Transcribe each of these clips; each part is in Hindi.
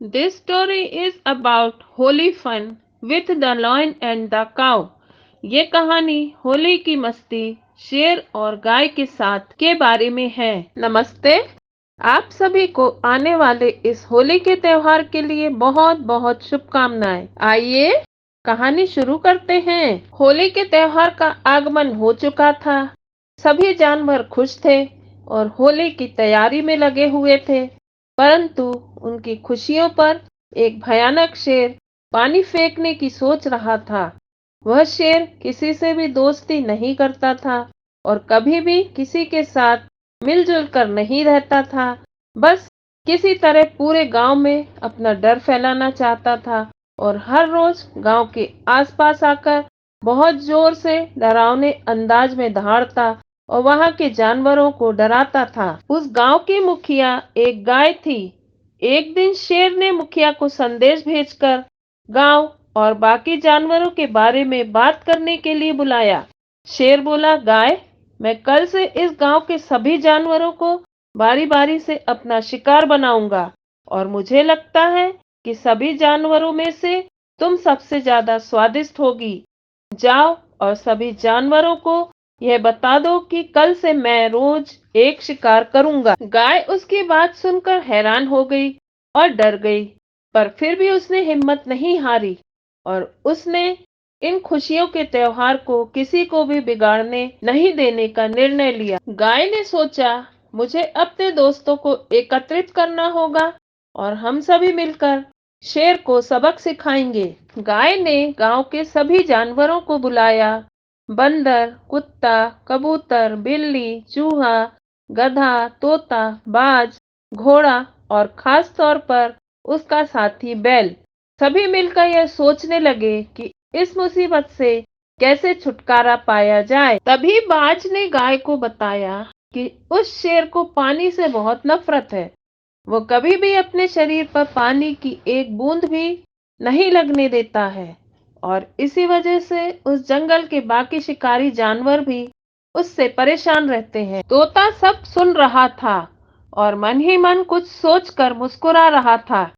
This story is about holy fun with the lion and the cow. ये कहानी होली की मस्ती शेर और गाय के साथ के बारे में है। नमस्ते। आप सभी को आने वाले इस होली के त्योहार के लिए बहुत बहुत शुभकामनाएं। आइए कहानी शुरू करते हैं। होली के त्योहार का आगमन हो चुका था। सभी जानवर खुश थे और होली की तैयारी में लगे हुए थे, परंतु उनकी खुशियों पर एक भयानक शेर पानी फेंकने की सोच रहा था। वह शेर किसी से भी दोस्ती नहीं करता था और कभी भी किसी के साथ मिलजुल कर नहीं रहता था। बस किसी तरह पूरे गांव में अपना डर फैलाना चाहता था और हर रोज गांव के आसपास आकर बहुत जोर से डरावने अंदाज में दहाड़ता और वहां के जानवरों को डराता था। उस गांव की मुखिया एक गाय थी। एक दिन शेर ने मुखिया को संदेश भेजकर गांव और बाकी जानवरों के बारे में बात करने के लिए बुलाया। शेर बोला, गाय, मैं कल से इस गांव के सभी जानवरों को बारी बारी से अपना शिकार बनाऊंगा और मुझे लगता है कि सभी जानवरों में से तुम सबसे ज्यादा स्वादिष्ट होगी। जाओ और सभी जानवरों को यह बता दो कि कल से मैं रोज एक शिकार करूंगा। गाय उसकी बात सुनकर हैरान हो गई और डर गई, पर फिर भी उसने हिम्मत नहीं हारी और उसने इन खुशियों के त्योहार को किसी को भी बिगाड़ने नहीं देने का निर्णय लिया। गाय ने सोचा, मुझे अपने दोस्तों को एकत्रित करना होगा और हम सभी मिलकर शेर को सबक सिखाएंगे। गाय ने गांव के सभी जानवरों को बुलाया। बंदर, कुत्ता, कबूतर, बिल्ली, चूहा, गधा, तोता, बाज, घोड़ा और खास तौर पर उसका साथी बैल। सभी मिलकर यह सोचने लगे कि इस मुसीबत से कैसे छुटकारा पाया जाए। तभी बाज ने गाय को बताया कि उस शेर को पानी से बहुत नफरत है। वो कभी भी अपने शरीर पर पानी की एक बूंद भी नहीं लगने देता है और इसी वजह से उस जंगल के बाकी शिकारी जानवर भी उससे परेशान रहते हैं। तोता सब सुन रहा था और मन ही मन कुछ सोचकर मुस्कुरा रहा था।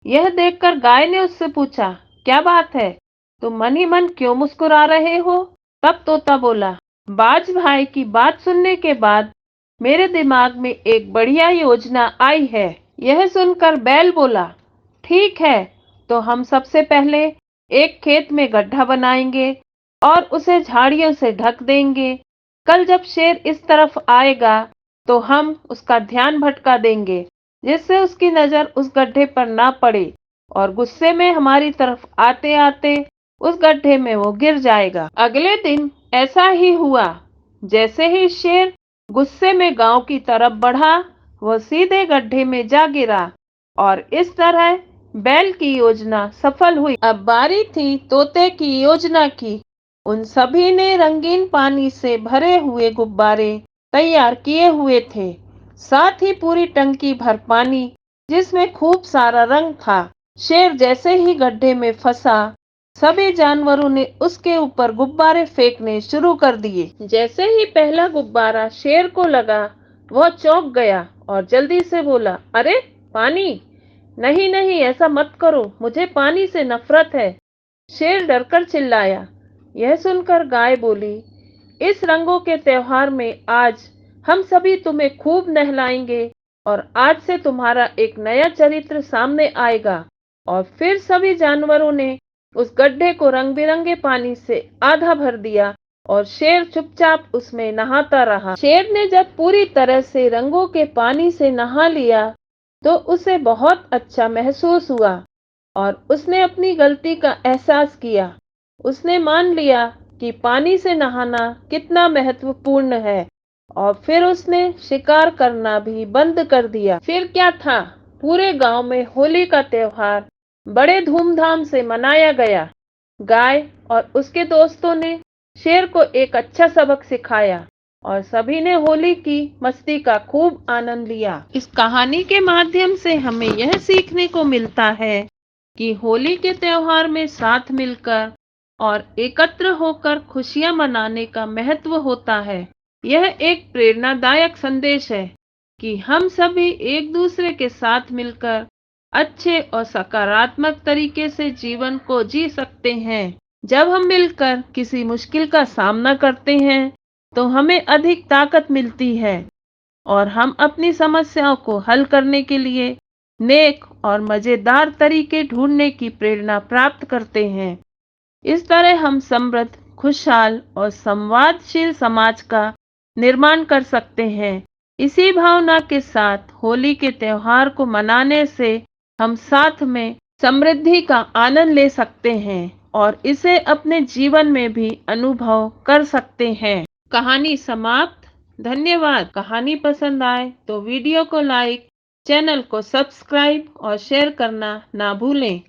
यह देखकर गाय ने उससे पूछा, क्या बात है, तुम मन ही मन क्यों मुस्कुरा रहे हो? तब तोता बोला, बाज भाई की बात सुनने के बाद मेरे दिमाग में एक बढ़िया योजना आई है। यह सुनकर बैल बोला, ठीक है, तो हम सबसे पहले एक खेत में गड्ढा बनाएंगे और उसे झाड़ियों से ढक देंगे। कल जब शेर इस तरफ आएगा तो हम उसका ध्यान भटका देंगे, जिससे उसकी नजर उस गड्ढे पर ना पड़े और गुस्से में हमारी तरफ आते आते उस गड्ढे में वो गिर जाएगा। अगले दिन ऐसा ही हुआ। जैसे ही शेर गुस्से में गांव की तरफ बढ़ा, वह सीधे गड्ढे में जा गिरा और इस तरह बैल की योजना सफल हुई। अब बारी थी तोते की योजना की। उन सभी ने रंगीन पानी से भरे हुए गुब्बारे तैयार किए हुए थे, साथ ही पूरी टंकी भर पानी जिसमें खूब सारा रंग था। शेर जैसे ही गड्ढे में फंसा, सभी जानवरों ने उसके ऊपर गुब्बारे फेंकने शुरू कर दिए। जैसे ही पहला गुब्बारा शेर को लगा, वह चौंक गया और जल्दी से बोला, अरे पानी, नहीं नहीं, ऐसा मत करो, मुझे पानी से नफरत है। शेर डरकर चिल्लाया। यह सुनकर गाय बोली, इस रंगों के त्योहार में आज हम सभी तुम्हें खूब नहलाएंगे और आज से तुम्हारा एक नया चरित्र सामने आएगा। और फिर सभी जानवरों ने उस गड्ढे को रंग बिरंगे पानी से आधा भर दिया और शेर चुपचाप उसमें नहाता रहा। शेर ने जब पूरी तरह से रंगों के पानी से नहा लिया तो उसे बहुत अच्छा महसूस हुआ और उसने अपनी गलती का एहसास किया। उसने मान लिया कि पानी से नहाना कितना महत्वपूर्ण है और फिर उसने शिकार करना भी बंद कर दिया। फिर क्या था, पूरे गांव में होली का त्योहार बड़े धूमधाम से मनाया गया। गाय और उसके दोस्तों ने शेर को एक अच्छा सबक सिखाया और सभी ने होली की मस्ती का खूब आनंद लिया। इस कहानी के माध्यम से हमें यह सीखने को मिलता है कि होली के त्योहार में साथ मिलकर और एकत्र होकर खुशियां मनाने का महत्व होता है। यह एक प्रेरणादायक संदेश है कि हम सभी एक दूसरे के साथ मिलकर अच्छे और सकारात्मक तरीके से जीवन को जी सकते हैं। जब हम मिलकर किसी मुश्किल का सामना करते हैं तो हमें अधिक ताकत मिलती है और हम अपनी समस्याओं को हल करने के लिए नेक और मजेदार तरीके ढूंढने की प्रेरणा प्राप्त करते हैं। इस तरह हम समृद्ध, खुशहाल और संवादशील समाज का निर्माण कर सकते हैं। इसी भावना के साथ होली के त्योहार को मनाने से हम साथ में समृद्धि का आनंद ले सकते हैं और इसे अपने जीवन में भी अनुभव कर सकते हैं। कहानी समाप्त। धन्यवाद। कहानी पसंद आए तो वीडियो को लाइक, चैनल को सब्सक्राइब और शेयर करना ना भूलें।